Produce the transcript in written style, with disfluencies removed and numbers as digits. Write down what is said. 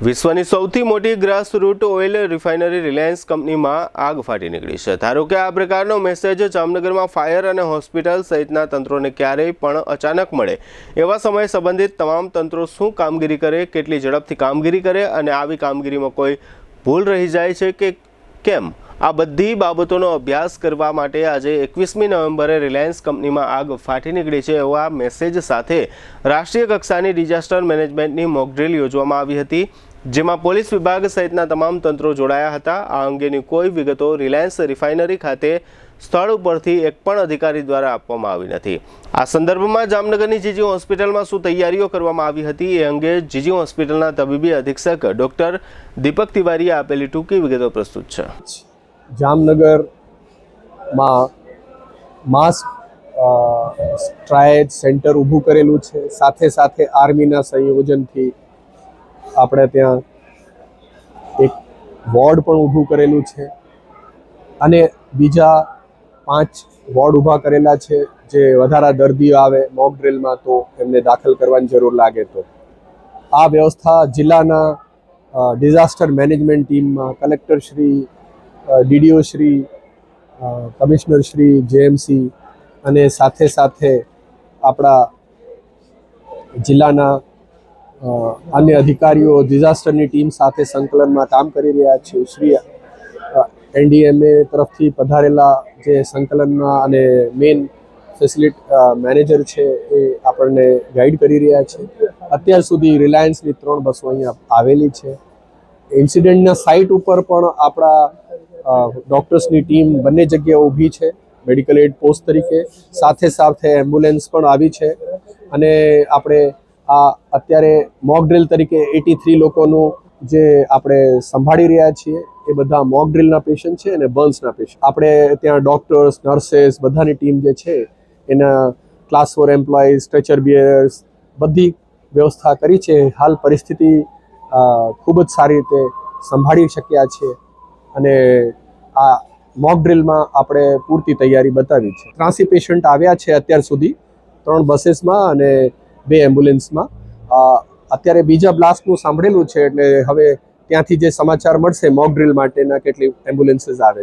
વિશ્વની સૌથી મોટી ગ્રાસરૂટ ઓઇલ રિફાઇનરી રિલાયન્સ કંપનીમાં આગ ફાટી નીકળી છે। ધારો કે આ પ્રકારનો મેસેજ જામનગરમાં ફાયર અને હોસ્પિટલ સહિતના તંત્રોને ક્યારેય પણ અચાનક મળે। એવા સમયે સંબંધિત તમામ તંત્રો શું કામગીરી કરે, કેટલી ઝડપથી કામગીરી કરે અને આવી કામગીરીમાં કોઈ ભૂલ રહી જાય છે કે કેમ, આ બધી બાબતોનો અભ્યાસ કરવા માટે આજે 21મી નવેમ્બરે રિલાયન્સ કંપનીમાં આગ ફાટી નીકળી છે એવા મેસેજ સાથે રાષ્ટ્રીય કક્ષાની ડિઝાસ્ટર મેનેજમેન્ટની મોક ડ્રીલ યોજવામાં આવી હતી, જેમાં પોલીસ વિભાગ સહિતના તમામ તંત્રો જોડાયા હતા। આ અંગેની કોઈ વિગતો રિલાયન્સ રિફાઇનરી ખાતે સ્થળ ઉપરથી એક પણ અધિકારી દ્વારા આપવામાં આવી નથી। આ સંદર્ભમાં જામનગરની જીજી હોસ્પિટલમાં શું તૈયારીઓ કરવામાં આવી હતી એ અંગે જીજી હોસ્પિટલના તબીબી અધિક્ષક ડૉક્ટર દીપક તિવારીએ આપેલી ટૂંકી વિગતો પ્રસ્તુત છે। જામનગરમાં માસ ટ્રાયલ સેન્ટર ઊભું કરેલું છે, સાથે સાથે આર્મીના સંયોજનથી આપણે ત્યાં એક વોર્ડ પણ ઊભું કરેલું છે અને બીજા 5 વોર્ડ ઊભા કરેલા છે। જે વધારા દર્દીઓ આવે મોક ડ્રીલમાં તો એમને દાખલ કરવાની જરૂર લાગે તો આ વ્યવસ્થા જિલ્લાના ડિઝાસ્ટર મેનેજમેન્ટ ટીમમાં collector Shri, DDO Shri, commissioner Shri, JMC અને સાથે સાથે આપણા જિલ્લાના અન્ય અધિકારીઓ ડિઝાસ્ટરની ટીમ સાથે સંકલનમાં કામ કરી રહ્યા છે। શ્રી એનડીએમએ તરફથી પધારેલા જે સંકલનના અને મેઇન ફેસિલિટી મેનેજર છે એ આપણને ગાઈડ કરી રહ્યા છે। અત્યાર સુધી રિલાયન્સની 3 બસો અહીંયા આવેલી છે। ઇન્સિડન્ટના સાઇટ ઉપર પણ આપણા ડૉક્ટર્સની ટીમ બંને જગ્યાએ ઊભી છે, મેડિકલ એડ પોસ્ટ તરીકે, સાથે સાથે એમ્બ્યુલન્સ પણ આવી છે અને આપણે આ અત્યારે મોક ડ્રીલ તરીકે 83 લોકોનું જે આપણે સંભાળી રહ્યા છીએ એ બધા મોક ડ્રીલના પેશન્ટ છે અને બર્ન્સના પેશન્ટ। આપણે ત્યાં ડૉક્ટર્સ, નર્सेस બધાની ટીમ જે છે એના ક્લાસ 4 એમ્પ્લોઈઝ, સ્ટ્રેચર બિયર્સ બધી વ્યવસ્થા કરી છે। હાલ પરિસ્થિતિ ખૂબ જ સારી રીતે સંભાળી શક્યા છે અને આ મોક ડ્રીલમાં આપણે પૂરતી તૈયારી બતાવી છે। 83 પેશન્ટ આવ્યા છે અત્યાર સુધી 3 બસેસમાં અને 2 એમ્બ્યુલન્સમાં। અત્યારે બીજા બ્લાસ્ટનું સાંભળેલું છે એટલે હવે ત્યાંથી જે સમાચાર મળશે મોક ડ્રીલ માટેના કેટલી એમ્બ્યુલન્સીસ આવે છે।